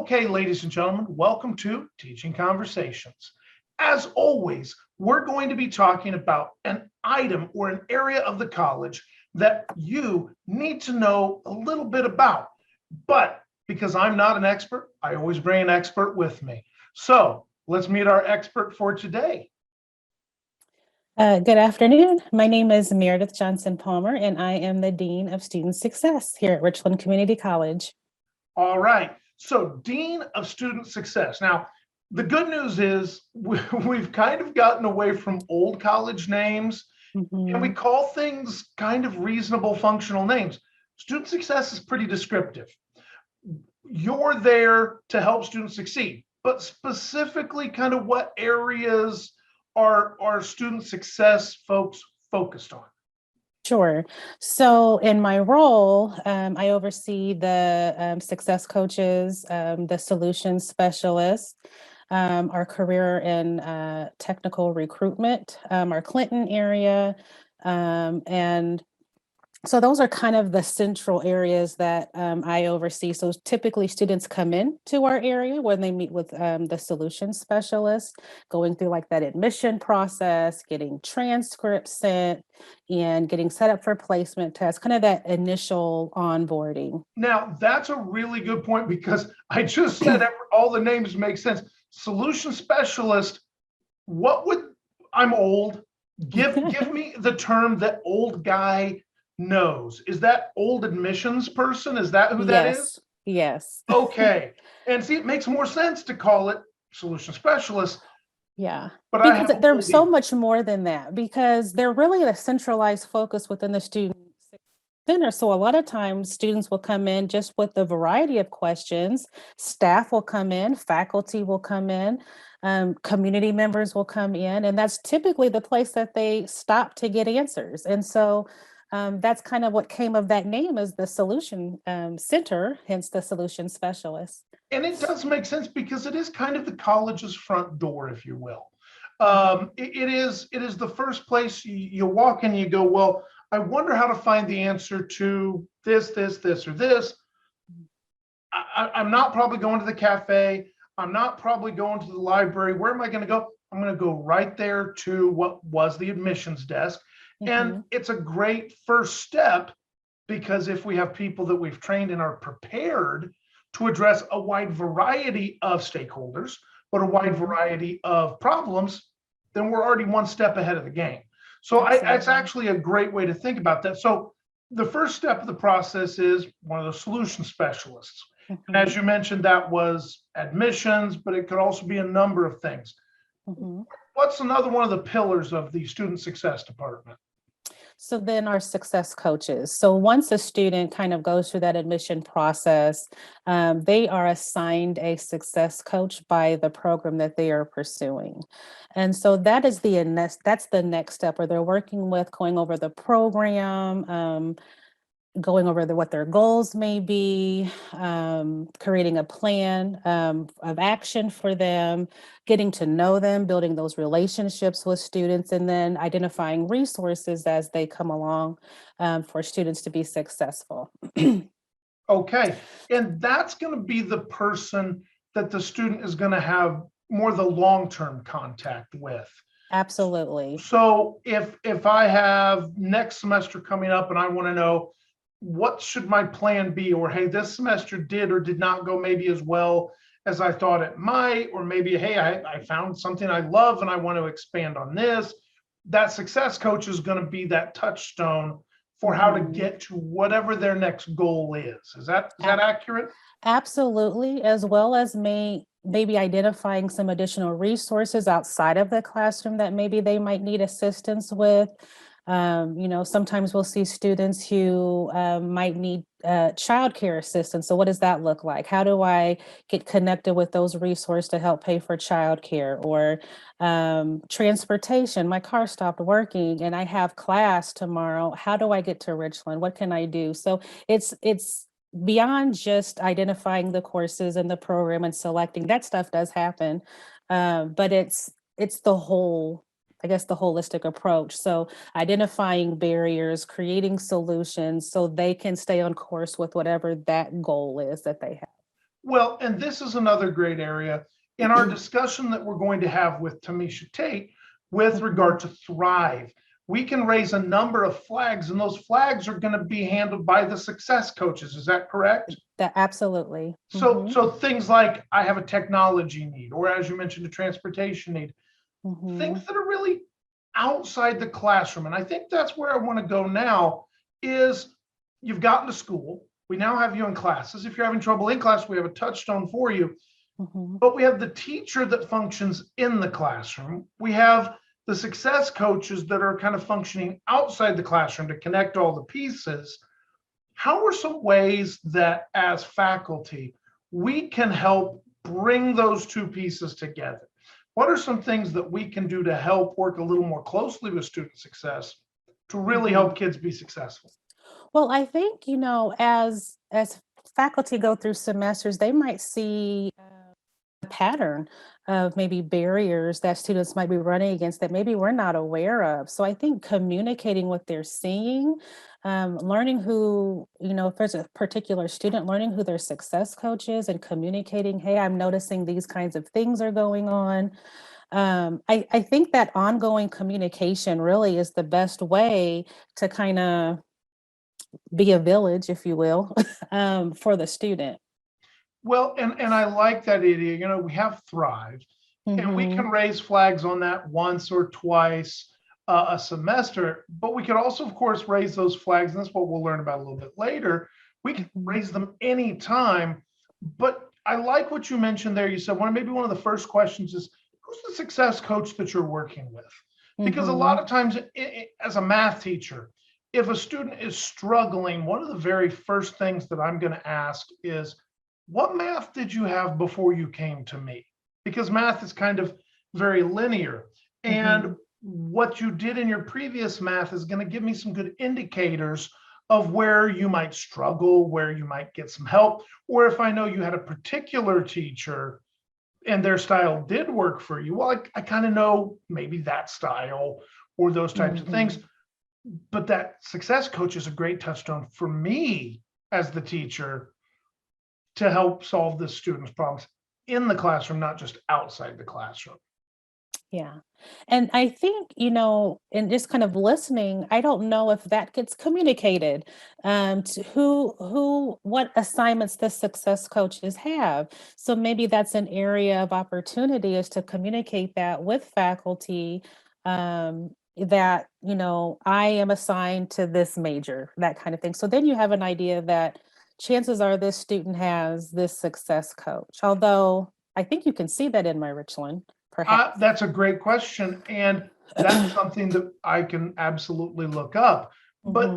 Okay, ladies and gentlemen, welcome to Teaching Conversations. As always, we're going to be talking about an item or an area of the college that you need to know a little bit about. But because I'm not an expert, I always bring an expert with me. So let's meet our expert for today. Good afternoon. My name is Meredith Johnson Palmer, and I am the Dean of Student Success here at Richland Community College. All right. So Dean of Student Success. Now, the good news is we've kind of gotten away from old college names and we call things kind of reasonable functional names. Student Success is pretty descriptive. You're there to help students succeed, but specifically kind of what areas are student success folks focused on? Sure. So in my role, I oversee the success coaches, the solutions specialists, our career and technical recruitment, our Clinton area, and so those are kind of the central areas that I oversee. So typically students come in to our area when they meet with the solutions specialist, going through like that admission process, getting transcripts sent, and getting set up for placement tests, kind of that initial onboarding. Now, that's a really good point because I just said all the names make sense. Solution specialist, I'm old. Give me the term that old guy knows. Is that old admissions person? Is that who that is? Yes. Okay. And see, it makes more sense to call it solution specialist. Yeah, but because they're so much more than that, because they're really a centralized focus within the student center. So a lot of times students will come in just with a variety of questions. Staff will come in, faculty will come in, community members will come in, and that's typically the place that they stop to get answers. And so that's kind of what came of that name, is the solution center, hence the solution specialist. And it does make sense because it is kind of the college's front door, if you will. It is the first place you walk in and you go, well, I wonder how to find the answer to this, or this. I'm not probably going to the cafe. I'm not probably going to the library. Where am I going to go? I'm going to go right there to what was the admissions desk. And it's a great first step, because if we have people that we've trained and are prepared to address a wide variety of stakeholders, but a wide variety of problems, then we're already one step ahead of the game. So it's actually a great way to think about that. So the first step of the process is one of the solution specialists. And as you mentioned, that was admissions, but it could also be a number of things. What's another one of the pillars of the student success department? So then our success coaches. So once a student kind of goes through that admission process, they are assigned a success coach by the program that they are pursuing. And so that's the next step, where they're working with, going over the program, going over what their goals may be, creating a plan of action for them, getting to know them, building those relationships with students, and then identifying resources as they come along for students to be successful. Okay, and that's going to be the person that the student is going to have more the long-term contact with. Absolutely. So if I have next semester coming up and I want to know, what should my plan be? Or, hey, this semester did or did not go maybe as well as I thought it might, or maybe, hey, I found something I love and I want to expand on this. That success coach is going to be that touchstone for how to get to whatever their next goal is. Is that accurate? Absolutely, as well as maybe identifying some additional resources outside of the classroom that maybe they might need assistance with. Sometimes we'll see students who might need childcare assistance. So what does that look like? How do I get connected with those resources to help pay for childcare? Or transportation, my car stopped working and I have class tomorrow. How do I get to Richland? What can I do? So it's beyond just identifying the courses and the program and selecting. That stuff does happen, but it's the whole, I guess, the holistic approach. So identifying barriers, creating solutions so they can stay on course with whatever that goal is that they have. Well, and this is another great area in our discussion that we're going to have with Tamisha Tate with regard to Thrive. We can raise a number of flags, and those flags are going to be handled by the success coaches. Is that correct? That absolutely. So things like I have a technology need, or as you mentioned, a transportation need, things that are really outside the classroom. And I think that's where I want to go now is you've gotten to school. We now have you in classes. If you're having trouble in class, we have a touchstone for you. But we have the teacher that functions in the classroom. We have the success coaches that are kind of functioning outside the classroom to connect all the pieces. How are some ways that as faculty, we can help bring those two pieces together? What are some things that we can do to help work a little more closely with student success to really help kids be successful? Well, I think, as faculty go through semesters, they might see a pattern of maybe barriers that students might be running against that maybe we're not aware of. So I think communicating what they're seeing, learning who, if there's a particular student, learning who their success coach is and communicating, hey, I'm noticing these kinds of things are going on. I think that ongoing communication really is the best way to kind of be a village, if you will, for the student. Well, and I like that idea. We have Thrive, and we can raise flags on that once or twice a semester, but we could also, of course, raise those flags, and that's what we'll learn about a little bit later. We can raise them anytime, but I like what you mentioned there. You said maybe one of the first questions is, who's the success coach that you're working with? Because a lot of times, as a math teacher, if a student is struggling, one of the very first things that I'm going to ask is, what math did you have before you came to me? Because math is kind of very linear. And what you did in your previous math is going to give me some good indicators of where you might struggle, where you might get some help, or if I know you had a particular teacher and their style did work for you, well, I kind of know maybe that style or those types of things. But that success coach is a great touchstone for me as the teacher to help solve the student's problems in the classroom, not just outside the classroom. Yeah. And I think, in just kind of listening, I don't know if that gets communicated to what assignments the success coaches have. So maybe that's an area of opportunity is to communicate that with faculty, that, I am assigned to this major, that kind of thing. So then you have an idea that chances are this student has this success coach, although I think you can see that in my Richland, perhaps. That's a great question. And that's something that I can absolutely look up. But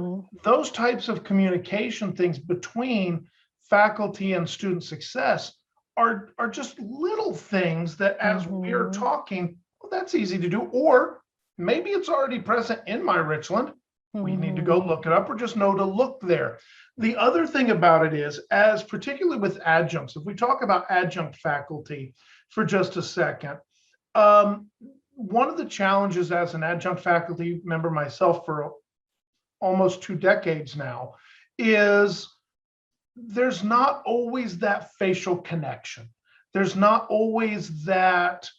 those types of communication things between faculty and student success are just little things that as we're talking, well, that's easy to do. Or maybe it's already present in my Richland. We need to go look it up or just know to look there. The other thing about it is, as particularly with adjuncts, if we talk about adjunct faculty for just a second, one of the challenges as an adjunct faculty member myself for almost 2 decades now is there's not always that facial connection. There's not always that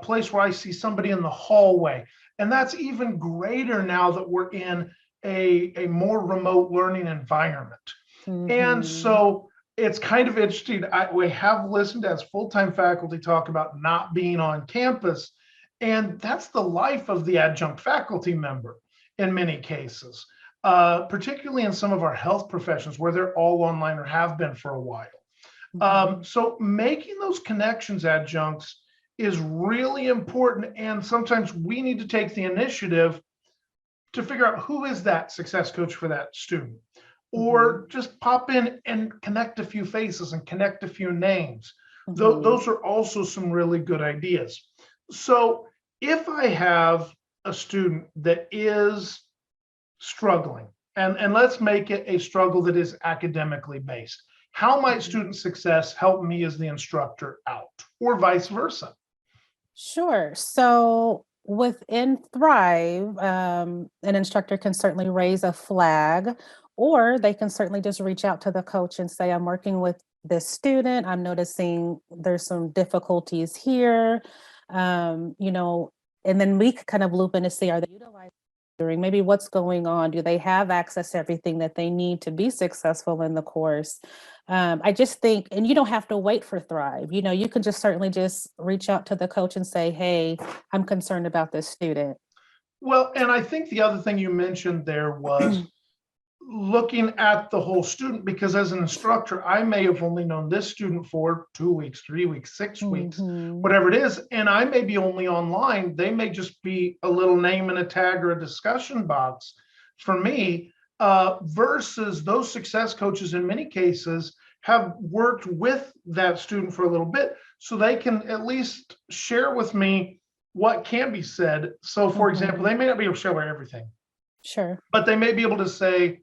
place where I see somebody in the hallway. And that's even greater now that we're in a more remote learning environment. And so it's kind of interesting. We have listened as full-time faculty talk about not being on campus, and that's the life of the adjunct faculty member in many cases, particularly in some of our health professions where they're all online or have been for a while. So making those connections, adjuncts, is really important. And sometimes we need to take the initiative to figure out who is that success coach for that student, or just pop in and connect a few faces and connect a few names. Those are also some really good ideas. So if I have a student that is struggling, and let's make it a struggle that is academically based, how might student success help me as the instructor out, or vice versa? Sure. So within Thrive, an instructor can certainly raise a flag, or they can certainly just reach out to the coach and say, I'm working with this student. I'm noticing there's some difficulties here. You know, and then we could kind of loop in to see, are they utilizing during maybe what's going on? Do they have access to everything that they need to be successful in the course? I just think, and you don't have to wait for Thrive. You know, you can just certainly just reach out to the coach and say, hey, I'm concerned about this student. Well, and I think the other thing you mentioned there was looking at the whole student, because as an instructor, I may have only known this student for 2 weeks, 3 weeks, 6 weeks, whatever it is. And I may be only online. They may just be a little name and a tag or a discussion box for me, versus those success coaches in many cases have worked with that student for a little bit, so they can at least share with me what can be said. So for example, they may not be able to share everything. Sure. But they may be able to say,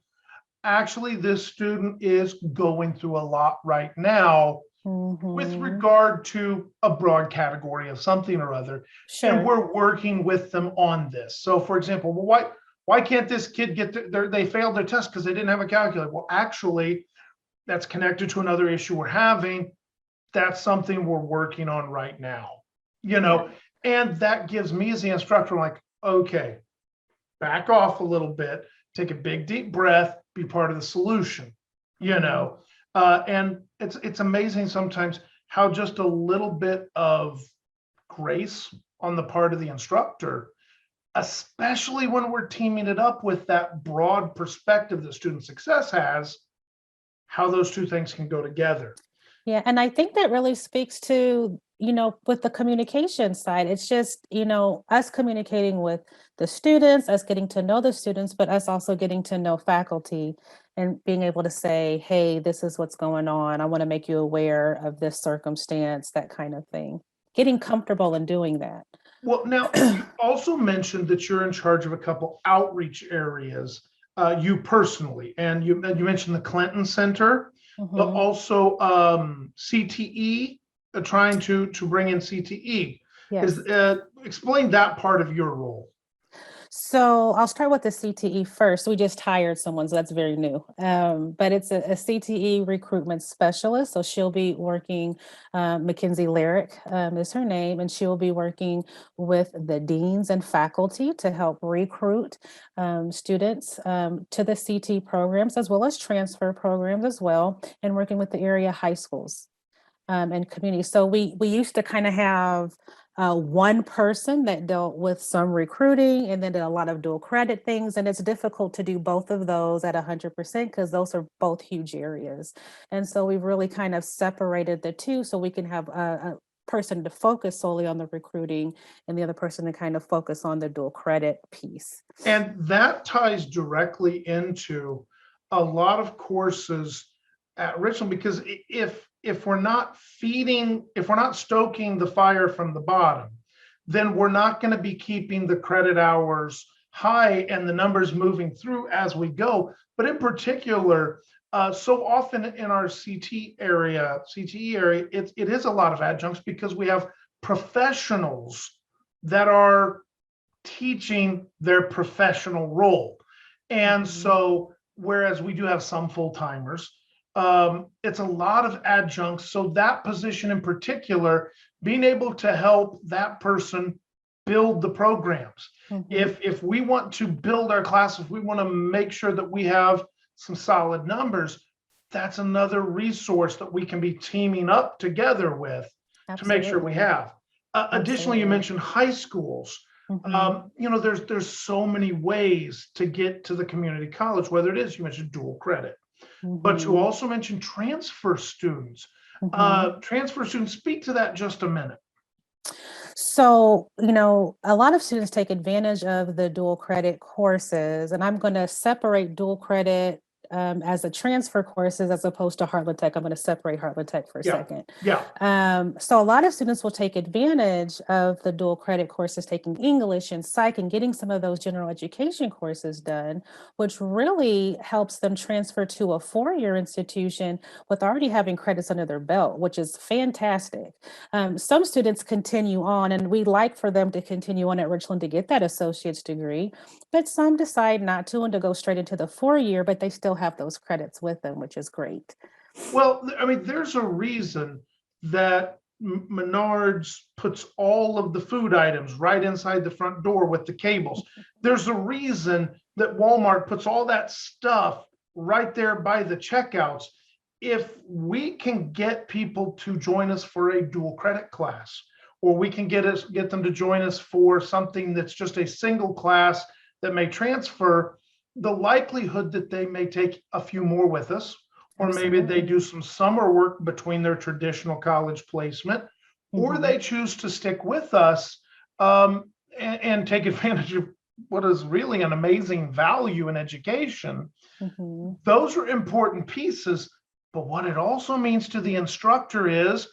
actually, this student is going through a lot right now with regard to a broad category of something or other. Sure. And we're working with them on this. So for example, well, why can't this kid get they failed their test because they didn't have a calculator? Well, actually, that's connected to another issue we're having. That's something we're working on right now, you know, and that gives me as the instructor, like, okay, back off a little bit, take a big deep breath, be part of the solution, you know. And it's amazing sometimes how just a little bit of grace on the part of the instructor, especially when we're teaming it up with that broad perspective that student success has, how those two things can go together. Yeah, and I think that really speaks to, you know, with the communication side, it's just, you know, us communicating with the students, us getting to know the students, but us also getting to know faculty and being able to say, hey, this is what's going on. I want to make you aware of this circumstance, that kind of thing. Getting comfortable in doing that. Well, now you also mentioned that you're in charge of a couple outreach areas, you personally, and you mentioned the Clinton Center, but also CTE, trying to bring in CTE. Yes. Explain that part of your role. So I'll start with the CTE first. We just hired someone, so that's very new. But it's a CTE recruitment specialist. So she'll be working, Mackenzie Lyric is her name, and she'll be working with the deans and faculty to help recruit students to the CTE programs, as well as transfer programs as well, and working with the area high schools and community. So we used to kind of have one person that dealt with some recruiting and then did a lot of dual credit things. And it's difficult to do both of those at 100% because those are both huge areas. And so we've really kind of separated the two so we can have a person to focus solely on the recruiting and the other person to kind of focus on the dual credit piece. And that ties directly into a lot of courses at Richland, because if we're not stoking the fire from the bottom, then we're not going to be keeping the credit hours high and the numbers moving through as we go. But in particular, so often in our CTE area, it is a lot of adjuncts because we have professionals that are teaching their professional role. And so, whereas we do have some full-timers, it's a lot of adjuncts. So that position in particular, being able to help that person build the programs. If we want to build our class, if we want to make sure that we have some solid numbers, that's another resource that we can be teaming up together with to make sure we have. Additionally, you mentioned high schools. You know, there's so many ways to get to the community college, whether it is, you mentioned dual credit, but you also mentioned transfer students. Transfer students, speak to that just a minute. So, you know, a lot of students take advantage of the dual credit courses, and I'm going to separate dual credit as a transfer courses as opposed to Heartland Tech. I'm going to separate Heartland Tech for a second. So a lot of students will take advantage of the dual credit courses, taking English and psych and getting some of those general education courses done, which really helps them transfer to a four-year institution with already having credits under their belt, which is fantastic. Some students continue on, and we like for them to continue on at Richland to get that associate's degree, but some decide not to and to go straight into the 4-year, but they still have those credits with them, which is great. Well, I mean, there's a reason that Menards puts all of the food items right inside the front door with the cables. There's a reason that Walmart puts all that stuff right there by the checkouts. If we can get people to join us for a dual credit class, or we can get them to join us for something that's just a single class that may transfer, the likelihood that they may take a few more with us, or maybe they Absolutely. do some summer work between their traditional college placement, or they choose to stick with us, and take advantage of what is really an amazing value in education. Mhm. Those are important pieces. But what it also means to the instructor is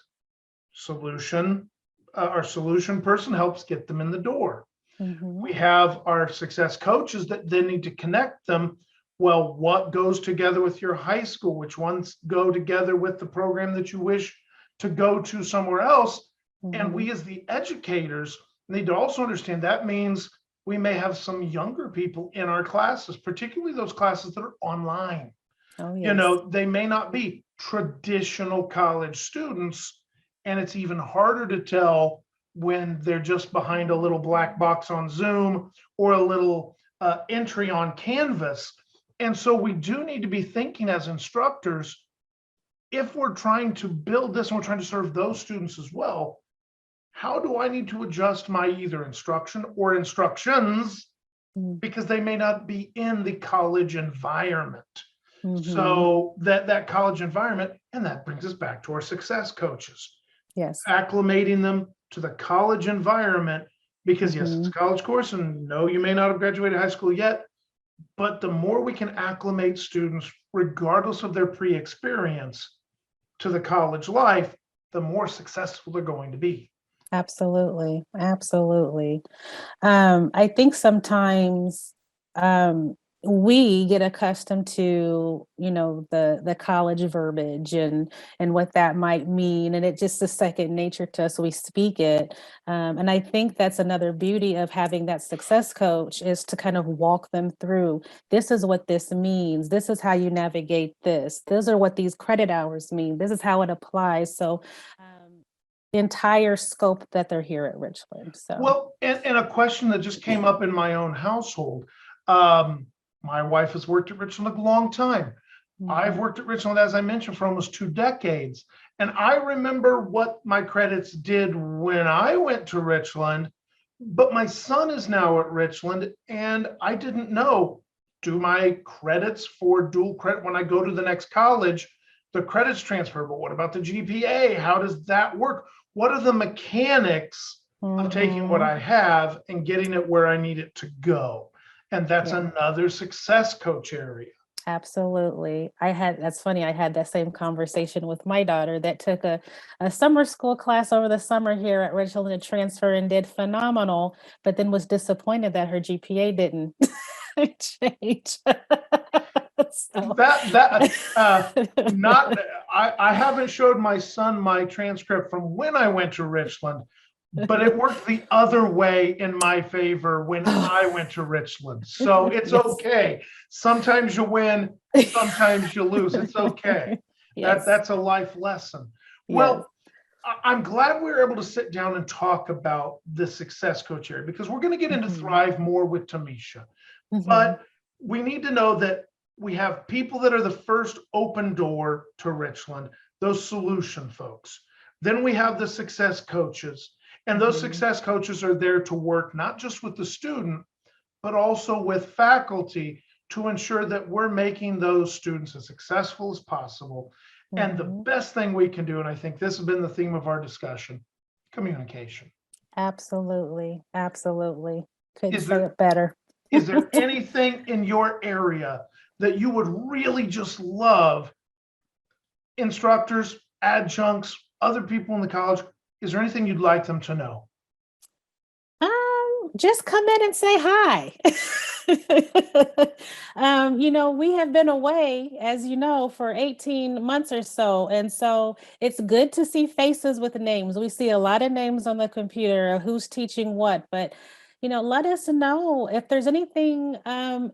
solution. Our solution person helps get them in the door. Mhm. We have our success coaches that then need to connect them. Well, what goes together with your high school? Which ones go together with the program that you wish to go to somewhere else? And we, Mhm. as the educators, need to also understand that means we may have some younger people in our classes, particularly those classes that are online. Oh, yes. They may not be traditional college students, and it's even harder to tell when they're just behind a little black box on Zoom or a little entry on Canvas. And so we do need to be thinking as instructors, if we're trying to build this and we're trying to serve those students as well, how do I need to adjust my either instruction or instructions, Mhm. because they may not be in the college environment. Mhm. So that college environment, and that brings us back to our success coaches, Yes. acclimating them to the college environment, because yes, it's a Mhm. college course, and no, you may not have graduated high school yet, but the more we can acclimate students, regardless of their pre-experience, to the college life, the more successful they're going to be. Absolutely. Absolutely. I think sometimes we get accustomed to, the college verbiage and what that might mean, and it just is second nature to us. We speak it, and I think that's another beauty of having that success coach is to kind of walk them through. This is what this means. This is how you navigate this. Those are what these credit hours mean. This is how it applies. So. The entire scope that they're here at Richland. So. Well, and a question that just came up in my own household. Um, my wife has worked at Richland a long time. I've Mhm. worked at Richland, as I mentioned, for almost 2 decades. And I remember what my credits did when I went to Richland, but my son is now at Richland, and I didn't know, do my credits for dual credit when I go to the next college, the credits transfer, but what about the GPA? How does that work? What are the mechanics of taking what Mhm. I have and getting it where I need it to go? And that's Yeah, another success coach area. absolutely. That's funny. I had that same conversation with my daughter that took a summer school class over the summer here at Richland and transfer and did phenomenal, but then was disappointed that her GPA didn't change. So. Not I haven't showed my son my transcript from when I went to Richland, but it worked the other way in my favor when I went to Richland. So it's Yes. okay. Sometimes you win, sometimes you lose. It's okay. Yes. That's a life lesson. Yes. Well, I'm glad we were able to sit down and talk about the success coach area, because we're going to get into Mhm. Thrive more with Tamisha. Mhm. But we need to know that we have people that are the first open door to Richland, those solution folks. Then we have the success coaches, and those Mhm. success coaches are there to work not just with the student, but also with faculty to ensure that we're making those students as successful as possible. And the Mhm. best thing we can do, and I think this has been the theme of our discussion, communication. Absolutely. Absolutely. Couldn't Is say there it better. is there anything in your area that you would really just love instructors, adjuncts, other people in the college? Is there anything you'd like them to know? Just come in and say hi. We have been away, as you know, for 18 months or so. And so it's good to see faces with names. We see a lot of names on the computer of who's teaching what, but let us know if there's anything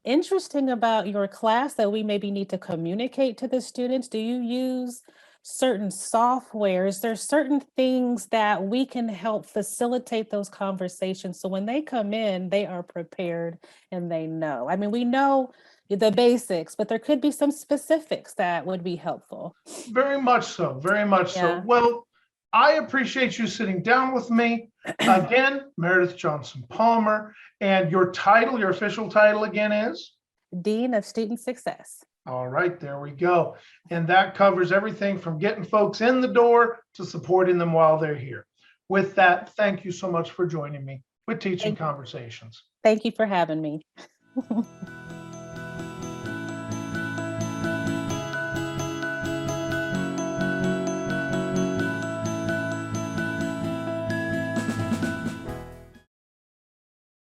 interesting about your class that we maybe need to communicate to the students. Do you use certain softwares? There's certain things that we can help facilitate those conversations. So when they come in, they are prepared and they know. I mean, we know the basics, but there could be some specifics that would be helpful. Very much so, very much so. Yeah. Well, I appreciate you sitting down with me. Again, Meredith Johnson Palmer, and your title, your official title again is? Dean of Student Success. All right, there we go. And that covers everything from getting folks in the door to supporting them while they're here. With that, thank you so much for joining me with Teaching Conversations. Thank you for having me.